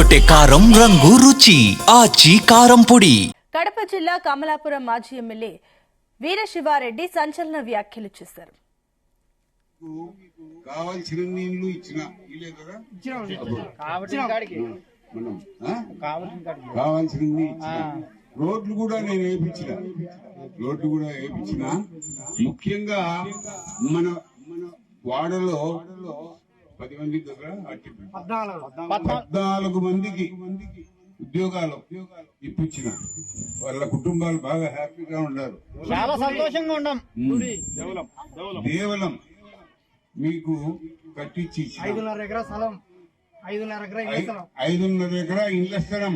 కొట్టే కారం రంగు రుచి ఆచి కారం పొడి. కడప జిల్లా కమలాపురం మాజీ ఎమ్మెల్యే వీరశివారెడ్డి సంచలన వ్యాఖ్యలు చేశారు. కావాల్సిన నీళ్లు ఇచ్చిన కావాల్సిన రోడ్లు కూడా నేను వేయించిన ముఖ్యంగా మన వాడలో 10 మంది దగ్గర 14 మందికి ఉద్యోగాలు ఇప్పించిన వాళ్ళ కుటుంబాలు బాగా హ్యాపీగా ఉన్నారు. చాలా సంతోషంగా ఉన్నాం. కేవలం మీకు కట్టించి 5.5 ఎకరా స్థలం, 5.5 ఎకరా ఇండ్ల స్థలం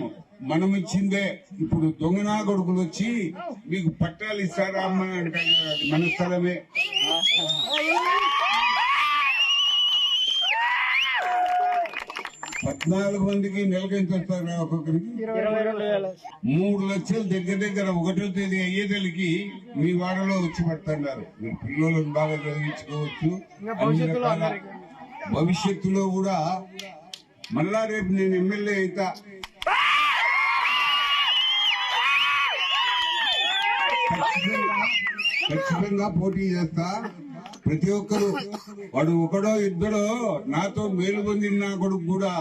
మనం ఇచ్చిందే. ఇప్పుడు దొంగనా కొడుకులు వచ్చి మీకు పట్టాలు ఇస్తారా అమ్మ అంటారు. మన స్థలమే. పద్నాలుగు మందికి నెలకి ఎంత వస్తారా? ఒక్కొక్కరికి 3 లక్షలు దగ్గర 1వ తేదీ అయ్యేదలికి మీ వాడలో వచ్చి పడుతున్నారు. మీరు పిల్లలను బాగా చదివించుకోవచ్చు. భవిష్యత్తులో కూడా మళ్ళా రేపు నేను ఎమ్మెల్యే అయితే ఖచ్చితంగా పోటీ చేస్తా. ప్రతి ఒక్కరు వాడు ఒకడో ఇద్దడో నాతో మేలు పొందిన నా కొడుకు కూడా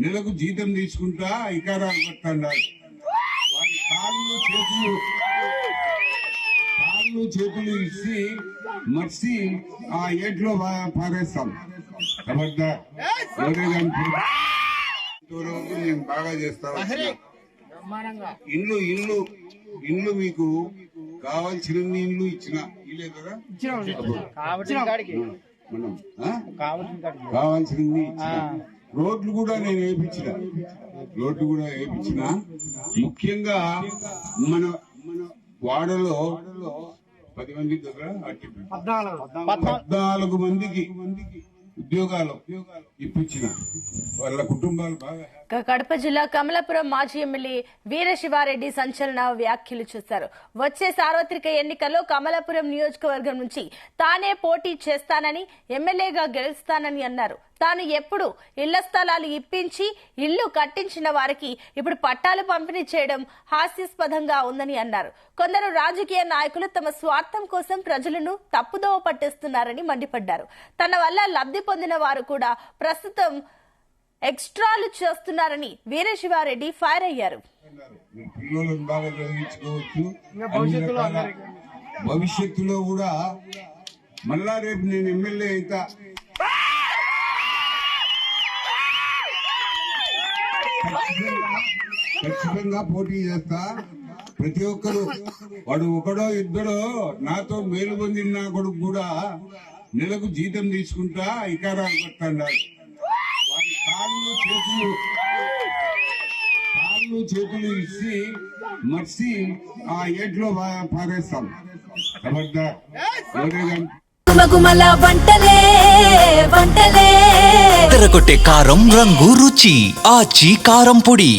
నెలకు జీతం తీసుకుంటా ఇకారాలు పడుతున్నారు. వాడి కాళ్ళు చేతులు ఇచ్చి మర్చి ఆ ఏట్లో పారేస్తాం. కాబట్టి నేను బాగా చేస్తా. ఇల్లు మీకు కావాల్సిన నీళ్లు ఇచ్చిన కదా కావాల్సిన రోడ్లు కూడా నేను వేయించిన ముఖ్యంగా మన వాడలో 10 మంది దగ్గర 14 మందికి ఉద్యోగాలు ఇప్పించిన వాళ్ళ కుటుంబాలు బాగా. కడప జిల్లా కమలాపురం మాజీ ఎమ్మెల్యే వీరశివారెడ్డి సంచలన వ్యాఖ్యలు చేశారు. వచ్చే సార్వత్రిక ఎన్నికల్లో కమలాపురం నియోజకవర్గం నుంచి తానే పోటీ చేస్తానని, ఎమ్మెల్యేగా గెలుస్తానని అన్నారు. తాను ఎప్పుడు ఇళ్ల స్థలాలు ఇప్పించి ఇల్లు కట్టించిన వారికి ఇప్పుడు పట్టాలు పంపిణీ చేయడం హాస్యాస్పదంగా ఉందని అన్నారు. కొందరు రాజకీయ నాయకులు తమ స్వార్థం కోసం ప్రజలను తప్పుదోవ పట్టిస్తున్నారని మండిపడ్డారు. తన వల్ల లబ్ధి పొందిన వారు కూడా ప్రస్తుతం ఎక్స్ట్రాలు చేస్తున్నారని వీరశివారెడ్డి ఫైర్ అయ్యారు. పిల్లలను బాగా చదివించుకోవచ్చు. భవిష్యత్తులో కూడా మళ్ళా రేపు నేను ఎమ్మెల్యే అయితే ఖచ్చితంగా పోటీ చేస్తా. ప్రతి ఒక్కరు వాడు ఒకడో ఇద్దడో నాతో మేలు పొందిన నా కొడుకు కూడా నెలకు జీతం తీసుకుంటా ఇకారాలు పడుతున్నారు. వాడి కాళ్ళు చేతులు ఇచ్చి మర్చి ఆ ఏట్లో పారేస్తాం. కొట్టే కారం రంగు రుచి ఆచి కారం పొడి.